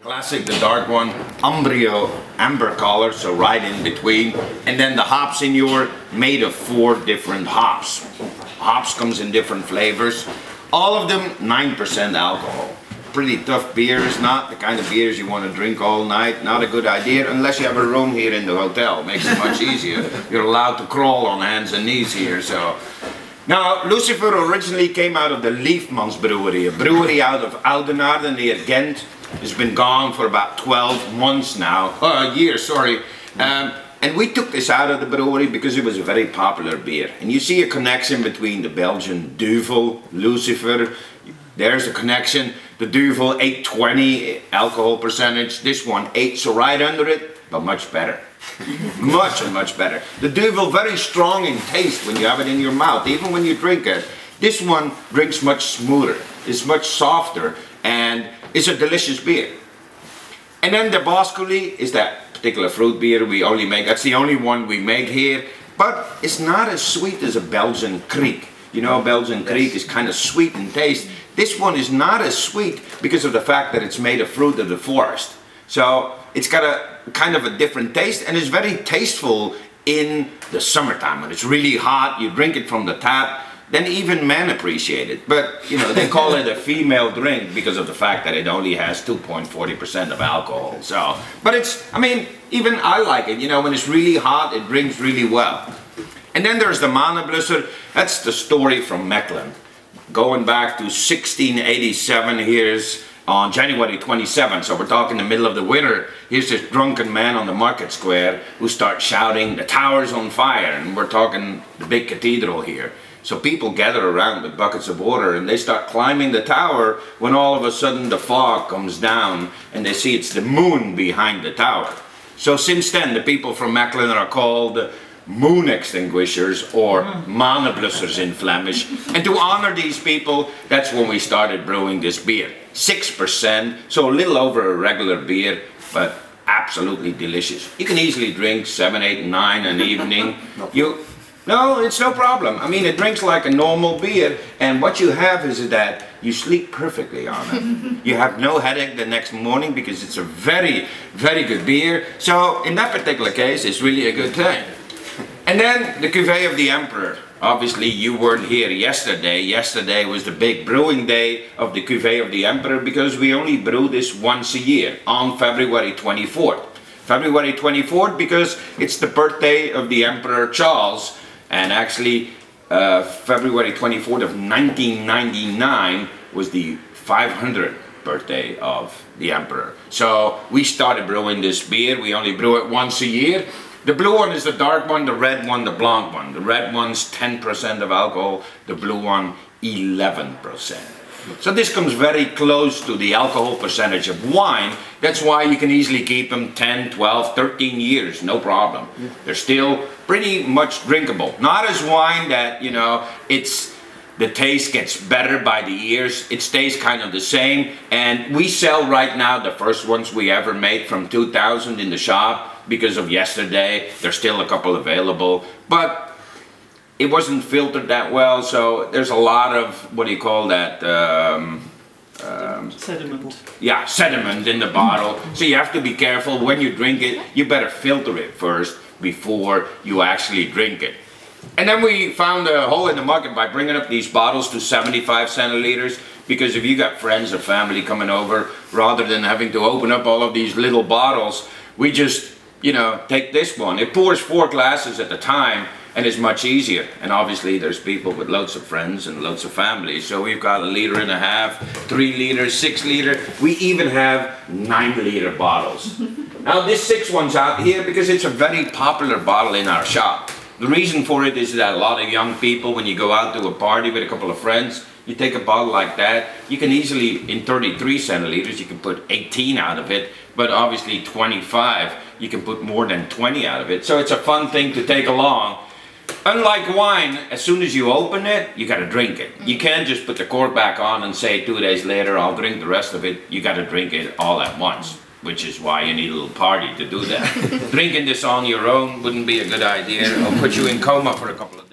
Classic, the dark one, Umbrio amber color, so right in between. And then the hops in your made of 4 different hops. Hops comes in different flavors. All of them 9% alcohol. Pretty tough beer. It's not the kind of beers you want to drink all night. Not a good idea unless you have a room here in the hotel. Makes it much easier. You're allowed to crawl on hands and knees here. So now, Lucifer originally came out of the Liefmans Brewery, a brewery out of Oudenaarde near Ghent. It's been gone for about 12 months now, years, sorry. And we took this out of the brewery because it was a very popular beer. And you see a connection between the Belgian Duvel, Lucifer. There's a connection. The Duvel 820 alcohol percentage. This one 8, so right under it, but much better. much better. The Duvel very strong in taste when you have it in your mouth, even when you drink it. This one drinks much smoother. It's much softer and it's a delicious beer. And then the Basculi is that particular fruit beer we only make. That's the only one we make here. But it's not as sweet as a Belgian Kriek. You know, Belgian Kriek is kind of sweet in taste. This one is not as sweet because of the fact that it's made of fruit of the forest. So it's got a kind of a different taste, and it's very tasteful in the summertime. When it's really hot, you drink it from the tap, then even men appreciate it. But, you know, they call it a female drink because of the fact that it only has 2.40% of alcohol. So, but it's, I mean, even I like it. You know, when it's really hot, it drinks really well. And then there's the Maneblusser. That's the story from Mechelen. Going back to 1687, here's on January 27th, so we're talking the middle of the winter. Here's this drunken man on the market square who starts shouting, "The tower's on fire," and we're talking the big cathedral here. So people gather around with buckets of water and they start climbing the tower when all of a sudden the fog comes down and they see it's the moon behind the tower. So since then the people from Mechelen are called moon extinguishers, or Maneblussers in Flemish. And to honor these people, that's when we started brewing this beer. 6%, so a little over a regular beer, but absolutely delicious. You can easily drink 7, 8, 9 an evening. No, it's no problem. I mean, it drinks like a normal beer, and what you have is that you sleep perfectly on it. You have no headache the next morning because it's a very, very good beer. So in that particular case, it's really a good thing. And then the Cuvée of the Emperor. Obviously you weren't here yesterday. Yesterday was the big brewing day of the Cuvée of the Emperor because we only brew this once a year on February 24th. February 24th because it's the birthday of the Emperor Charles, and actually February 24th of 1999 was the 500th birthday of the Emperor. So we started brewing this beer. We only brew it once a year. The blue one is the dark one, the red one, the blonde one. The red one's 10% of alcohol, the blue one 11%. So this comes very close to the alcohol percentage of wine. That's why you can easily keep them 10, 12, 13 years, no problem. They're still pretty much drinkable. Not as wine that, you know, the taste gets better by the years. It stays kind of the same. And we sell right now the first ones we ever made from 2000 in the shop. Because of yesterday, there's still a couple available, but it wasn't filtered that well, so there's a lot of, what do you call that? Sediment. Yeah, sediment in the bottle. So you have to be careful when you drink it. You better filter it first before you actually drink it. And then we found a hole in the market by bringing up these bottles to 75 centiliters, because if you got friends or family coming over, rather than having to open up all of these little bottles, we just, you know, take this one. It pours 4 glasses at a time and is much easier. And obviously there's people with loads of friends and loads of families. So we've got 1.5 liters, 3 liters, 6 liters. We even have 9-liter bottles. Now this 6 one's out here because it's a very popular bottle in our shop. The reason for it is that a lot of young people, when you go out to a party with a couple of friends, you take a bottle like that, you can easily, in 33 centiliters, you can put 18 out of it, but obviously 25, you can put more than 20 out of it. So it's a fun thing to take along. Unlike wine, as soon as you open it, you gotta drink it. You can't just put the cork back on and say 2 days later, I'll drink the rest of it. You gotta drink it all at once, which is why you need a little party to do that. Drinking this on your own wouldn't be a good idea. It'll put you in coma for a couple of days.